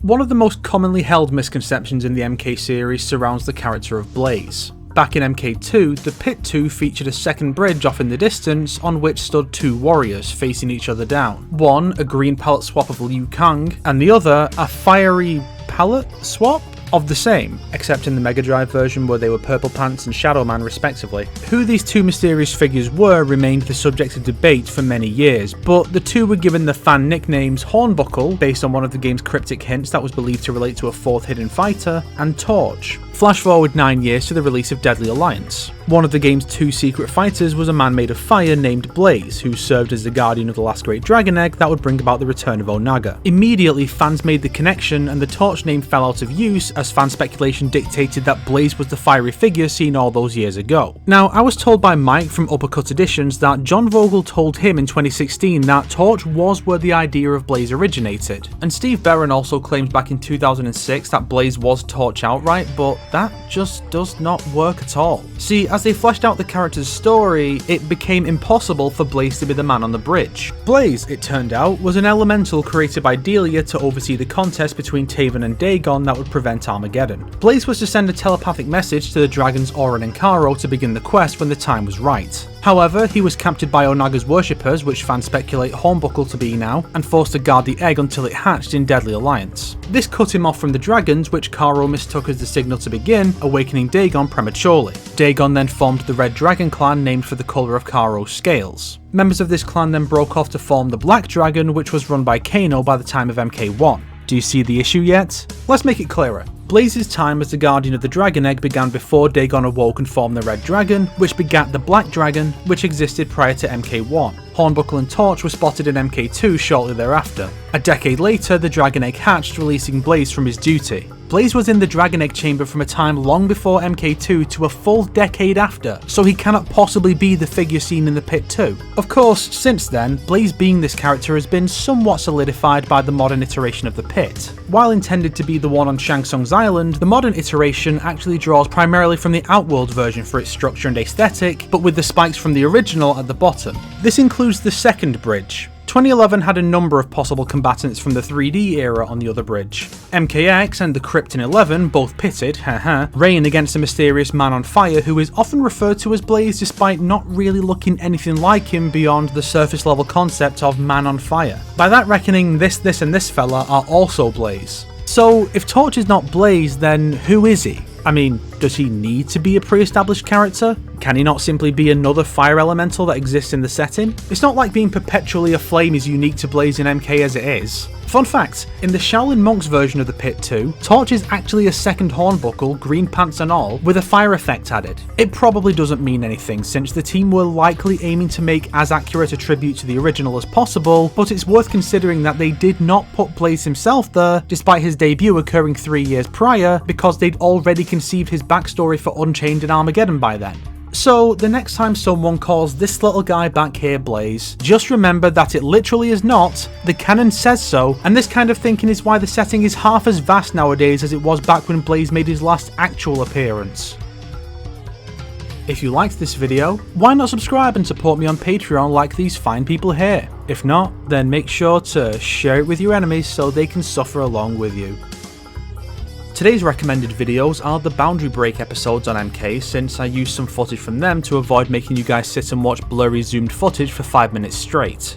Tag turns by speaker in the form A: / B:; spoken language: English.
A: One of the most commonly held misconceptions in the MK series surrounds the character of Blaze. Back in MK2, the Pit 2 featured a second bridge off in the distance on which stood two warriors facing each other down. One, a green palette swap of Liu Kang, and the other, a fiery palette swap of the same, except in the Mega Drive version where they were Purple Pants and Shadow Man respectively. Who these two mysterious figures were remained the subject of debate for many years, but the two were given the fan nicknames Hornbuckle, based on one of the game's cryptic hints that was believed to relate to a fourth hidden fighter, and Torch. Flash forward 9 years to the release of Deadly Alliance. One of the game's two secret fighters was a man made of fire named Blaze, who served as the guardian of the last great dragon egg that would bring about the return of Onaga. Immediately, fans made the connection and the Torch name fell out of use as fan speculation dictated that Blaze was the fiery figure seen all those years ago. Now, I was told by Mike from Uppercut Editions that John Vogel told him in 2016 that Torch was where the idea of Blaze originated, and Steve Barron also claimed back in 2006 that Blaze was Torch outright, but that just does not work at all. See, as they fleshed out the character's story, it became impossible for Blaze to be the man on the bridge. Blaze, it turned out, was an elemental created by Delia to oversee the contest between Taven and Dagon that would prevent Armageddon. Blaze was to send a telepathic message to the dragons Orin and Karo to begin the quest when the time was right. However, he was captured by Onaga's worshippers, which fans speculate Hornbuckle to be now, and forced to guard the egg until it hatched in Deadly Alliance. This cut him off from the dragons, which Karo mistook as the signal to begin, awakening Dagon prematurely. Dagon then formed the Red Dragon clan, named for the colour of Karo's scales. Members of this clan then broke off to form the Black Dragon, which was run by Kano by the time of MK1. Do you see the issue yet? Let's make it clearer. Blaze's time as the Guardian of the Dragon Egg began before Dagon awoke and formed the Red Dragon, which begat the Black Dragon, which existed prior to MK1. Hornbuckle and Torch were spotted in MK2 shortly thereafter. A decade later, the Dragon Egg hatched, releasing Blaze from his duty. Blaze was in the Dragon Egg chamber from a time long before MK2 to a full decade after, so he cannot possibly be the figure seen in the Pit 2. Of course, since then, Blaze being this character has been somewhat solidified by the modern iteration of the Pit. While intended to be the one on Shang Tsung's island, the modern iteration actually draws primarily from the Outworld version for its structure and aesthetic, but with the spikes from the original at the bottom. This includes the second bridge. 2011 had a number of possible combatants from the 3D era on the other bridge. MKX and the Krypton 11, both pitted, reign against a mysterious man on fire who is often referred to as Blaze despite not really looking anything like him beyond the surface level concept of man on fire. By that reckoning, this and this fella are also Blaze. So if Torch is not Blaze, then who is he? I mean, does he need to be a pre-established character? Can he not simply be another fire elemental that exists in the setting? It's not like being perpetually aflame is unique to Blaze in MK as it is. Fun fact, in the Shaolin Monks version of the Pit 2, Torch is actually a second Hornbuckle, green pants and all, with a fire effect added. It probably doesn't mean anything since the team were likely aiming to make as accurate a tribute to the original as possible, but it's worth considering that they did not put Blaze himself there, despite his debut occurring 3 years prior, because they'd already conceived his backstory for Unchained and Armageddon by then. So, the next time someone calls this little guy back here Blaze, just remember that it literally is not, the canon says so, and this kind of thinking is why the setting is half as vast nowadays as it was back when Blaze made his last actual appearance. If you liked this video, why not subscribe and support me on Patreon like these fine people here? If not, then make sure to share it with your enemies so they can suffer along with you. Today's recommended videos are the Boundary Break episodes on MK, since I used some footage from them to avoid making you guys sit and watch blurry zoomed footage for 5 minutes straight.